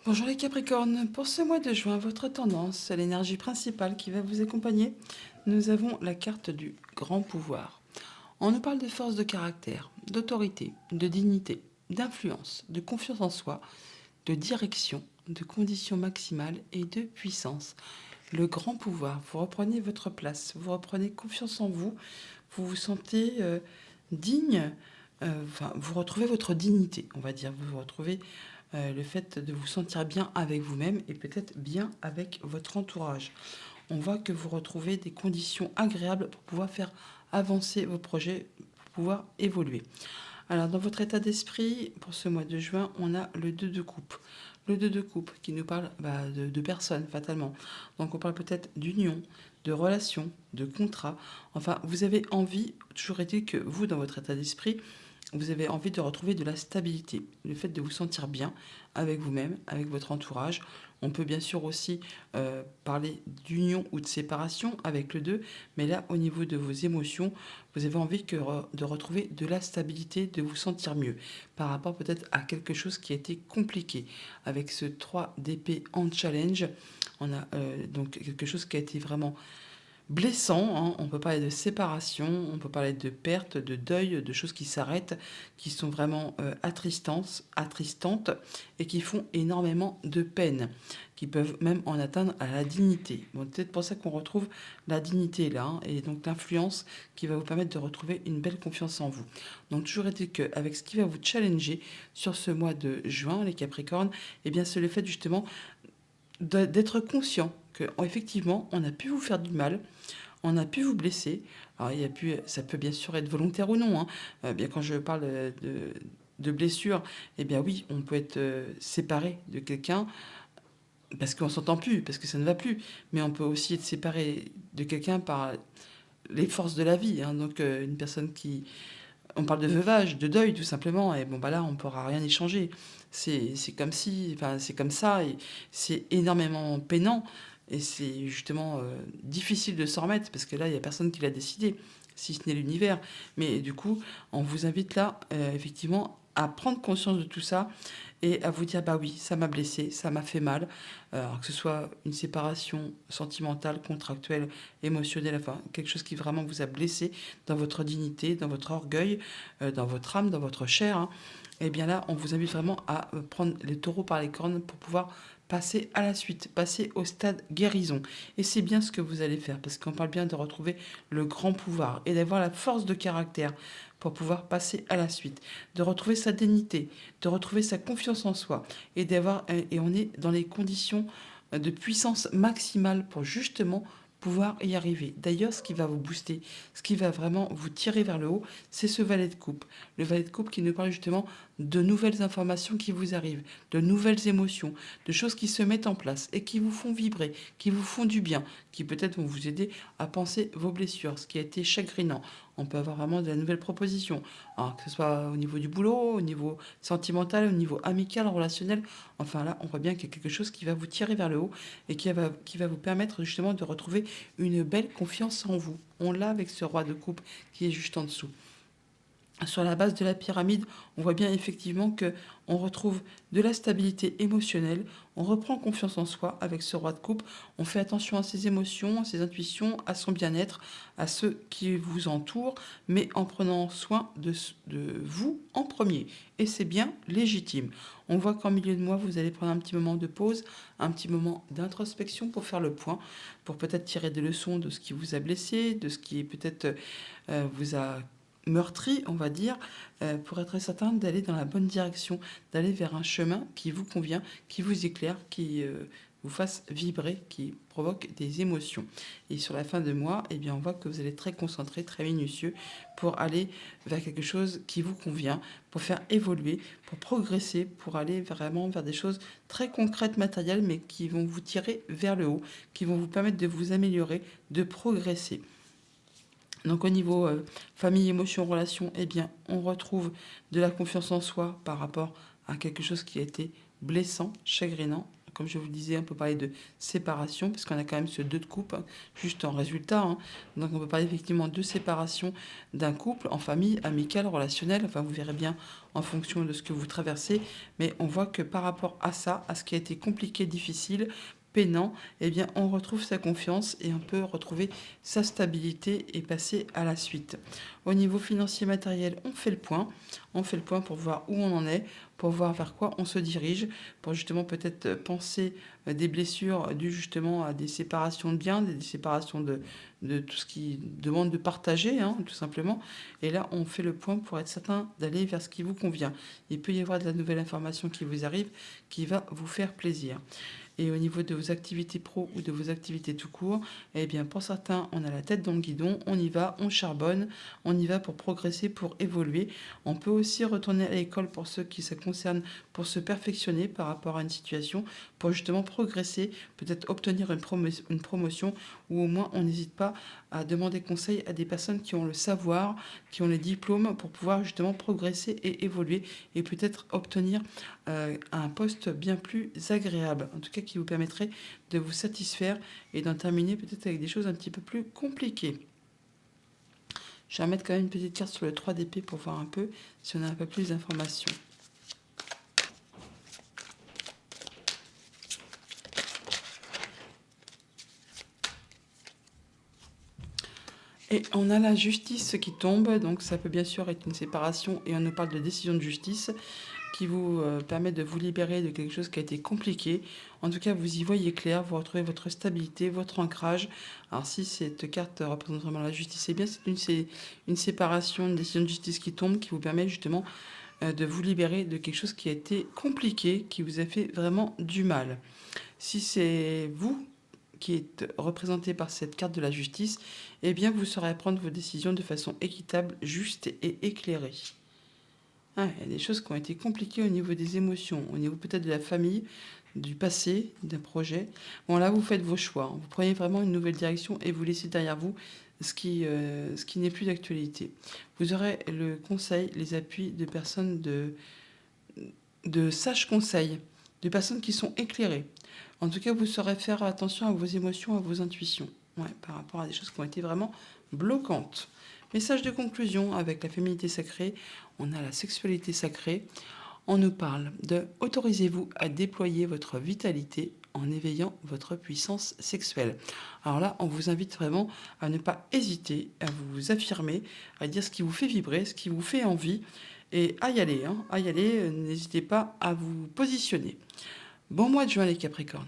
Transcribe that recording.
Bonjour les Capricornes, pour ce mois de juin, votre tendance, l'énergie principale qui va vous accompagner, nous avons la carte du grand pouvoir. On nous parle de force de caractère, d'autorité, de dignité, d'influence, de confiance en soi, de direction, de conditions maximales et de puissance. Le grand pouvoir, vous reprenez votre place, vous reprenez confiance en vous, vous vous sentez digne, vous retrouvez votre dignité, on va dire, vous retrouvez le fait de vous sentir bien avec vous-même et peut-être bien avec votre entourage. On voit que vous retrouvez des conditions agréables pour pouvoir faire avancer vos projets, pour pouvoir évoluer. Alors, dans votre état d'esprit, pour ce mois de juin, on a le 2 de coupe. Le 2 de coupe qui nous parle de personnes, fatalement. Donc, on parle peut-être d'union, de relation, de contrat. Enfin, vous avez envie, toujours est-il que vous, dans votre état d'esprit, vous avez envie de retrouver de la stabilité, le fait de vous sentir bien avec vous-même, avec votre entourage. On peut bien sûr aussi parler d'union ou de séparation avec le 2, mais là, au niveau de vos émotions, vous avez envie de retrouver de la stabilité, de vous sentir mieux par rapport peut-être à quelque chose qui a été compliqué. Avec ce 3 d'épée en challenge, on a donc quelque chose qui a été vraiment blessant, hein. On peut parler de séparation, on peut parler de perte, de deuil, de choses qui s'arrêtent, qui sont vraiment attristantes et qui font énormément de peine, qui peuvent même en atteindre à la dignité. Bon, peut-être pour ça qu'on retrouve la dignité là, hein, et donc l'influence qui va vous permettre de retrouver une belle confiance en vous. Donc toujours est-il qu'avec ce qui va vous challenger sur ce mois de juin, les Capricornes, eh bien c'est le fait justement d'être conscient que effectivement on a pu vous faire du mal, on a pu vous blesser. Alors, ça peut bien sûr être volontaire ou non, hein. Bien quand je parle de blessure, eh bien oui, on peut être séparé de quelqu'un parce qu'on s'entend plus, parce que ça ne va plus. Mais on peut aussi être séparé de quelqu'un par les forces de la vie, hein. Donc une personne qui... On parle de veuvage, de deuil tout simplement, et bon bah là on ne pourra rien échanger. C'est comme si, enfin c'est comme ça, et c'est énormément peinant. Et c'est justement difficile de s'en remettre parce que là, il n'y a personne qui l'a décidé, si ce n'est l'univers. Mais du coup, on vous invite là, effectivement, à prendre conscience de tout ça et à vous dire, bah oui, ça m'a blessé, ça m'a fait mal. Alors que ce soit une séparation sentimentale, contractuelle, émotionnelle, enfin, quelque chose qui vraiment vous a blessé dans votre dignité, dans votre orgueil, dans votre âme, dans votre chair, hein. Et bien là, on vous invite vraiment à prendre les taureaux par les cornes pour pouvoir passer à la suite, passer au stade guérison. Et c'est bien ce que vous allez faire, parce qu'on parle bien de retrouver le grand pouvoir et d'avoir la force de caractère pour pouvoir passer à la suite, de retrouver sa dignité, de retrouver sa confiance en soi, et on est dans les conditions de puissance maximale pour justement pouvoir y arriver. D'ailleurs, ce qui va vous booster, ce qui va vraiment vous tirer vers le haut, c'est ce valet de coupe. Le valet de coupe qui nous parle justement de nouvelles informations qui vous arrivent, de nouvelles émotions, de choses qui se mettent en place et qui vous font vibrer, qui vous font du bien, qui peut-être vont vous aider à penser vos blessures, ce qui a été chagrinant. On peut avoir vraiment de la nouvelle proposition, alors, que ce soit au niveau du boulot, au niveau sentimental, au niveau amical, relationnel. Enfin là, on voit bien qu'il y a quelque chose qui va vous tirer vers le haut et qui va vous permettre justement de retrouver une belle confiance en vous. On l'a avec ce roi de coupe qui est juste en dessous. Sur la base de la pyramide, on voit bien effectivement que on retrouve de la stabilité émotionnelle, on reprend confiance en soi avec ce roi de coupe, on fait attention à ses émotions, à ses intuitions, à son bien-être, à ceux qui vous entourent, mais en prenant soin de vous en premier. Et c'est bien légitime. On voit qu'en milieu de mois, vous allez prendre un petit moment de pause, un petit moment d'introspection pour faire le point, pour peut-être tirer des leçons de ce qui vous a blessé, de ce qui peut-être vous a meurtri, on va dire, pour être certain d'aller dans la bonne direction, d'aller vers un chemin qui vous convient, qui vous éclaire, qui vous fasse vibrer, qui provoque des émotions. Et sur la fin de mois, eh bien, on voit que vous allez être très concentré, très minutieux pour aller vers quelque chose qui vous convient, pour faire évoluer, pour progresser, pour aller vraiment vers des choses très concrètes, matérielles, mais qui vont vous tirer vers le haut, qui vont vous permettre de vous améliorer, de progresser. Donc au niveau famille, émotion, relation, eh bien, on retrouve de la confiance en soi par rapport à quelque chose qui a été blessant, chagrinant, Comme je vous le disais, on peut parler de séparation, parce qu'on a quand même ce 2 de coupe, hein, juste en résultat, hein. Donc on peut parler effectivement de séparation d'un couple, en famille, amicale, relationnelle. Enfin, vous verrez bien en fonction de ce que vous traversez. Mais on voit que par rapport à ça, à ce qui a été compliqué, difficile, peinant, eh bien, on retrouve sa confiance et on peut retrouver sa stabilité et passer à la suite. Au niveau financier matériel, on fait le point. On fait le point pour voir où on en est, pour voir vers quoi on se dirige, pour justement peut-être penser des blessures dues justement à des séparations de biens, des séparations de tout ce qui demande de partager, hein, tout simplement. Et là, on fait le point pour être certain d'aller vers ce qui vous convient. Il peut y avoir de la nouvelle information qui vous arrive, qui va vous faire plaisir. Et au niveau de vos activités pro ou de vos activités tout court, eh bien pour certains, on a la tête dans le guidon, on y va, on charbonne, on y va pour progresser, pour évoluer. On peut aussi retourner à l'école pour ceux qui ça concerne, pour se perfectionner par rapport à une situation, pour justement progresser, peut-être obtenir une promotion, ou au moins on n'hésite pas à demander conseil à des personnes qui ont le savoir, qui ont les diplômes pour pouvoir justement progresser et évoluer et peut-être obtenir un poste bien plus agréable, en tout cas qui vous permettrait de vous satisfaire et d'en terminer peut-être avec des choses un petit peu plus compliquées. Je vais remettre quand même une petite carte sur le 3 d'épée pour voir un peu si on a un peu plus d'informations. Et on a la justice qui tombe, donc ça peut bien sûr être une séparation et on nous parle de décision de justice qui vous permet de vous libérer de quelque chose qui a été compliqué. En tout cas, vous y voyez clair, vous retrouvez votre stabilité, votre ancrage. Alors si cette carte représente vraiment la justice, c'est bien, c'est une séparation, une décision de justice qui tombe, qui vous permet justement de vous libérer de quelque chose qui a été compliqué, qui vous a fait vraiment du mal. Si c'est vous qui êtes représenté par cette carte de la justice, eh bien vous saurez prendre vos décisions de façon équitable, juste et éclairée. Ah, il y a des choses qui ont été compliquées au niveau des émotions, au niveau peut-être de la famille, du passé, d'un projet. Bon, là, vous faites vos choix, hein. Vous prenez vraiment une nouvelle direction et vous laissez derrière vous ce qui n'est plus d'actualité. Vous aurez le conseil, les appuis de personnes de sages conseils, de personnes qui sont éclairées. En tout cas, vous saurez faire attention à vos émotions, à vos intuitions, ouais, par rapport à des choses qui ont été vraiment bloquantes. Message de conclusion avec la féminité sacrée, on a la sexualité sacrée. On nous parle de autorisez-vous à déployer votre vitalité en éveillant votre puissance sexuelle. Alors là, on vous invite vraiment à ne pas hésiter, à vous affirmer, à dire ce qui vous fait vibrer, ce qui vous fait envie, et à y aller, hein, à y aller. N'hésitez pas à vous positionner. Bon mois de juin les Capricornes.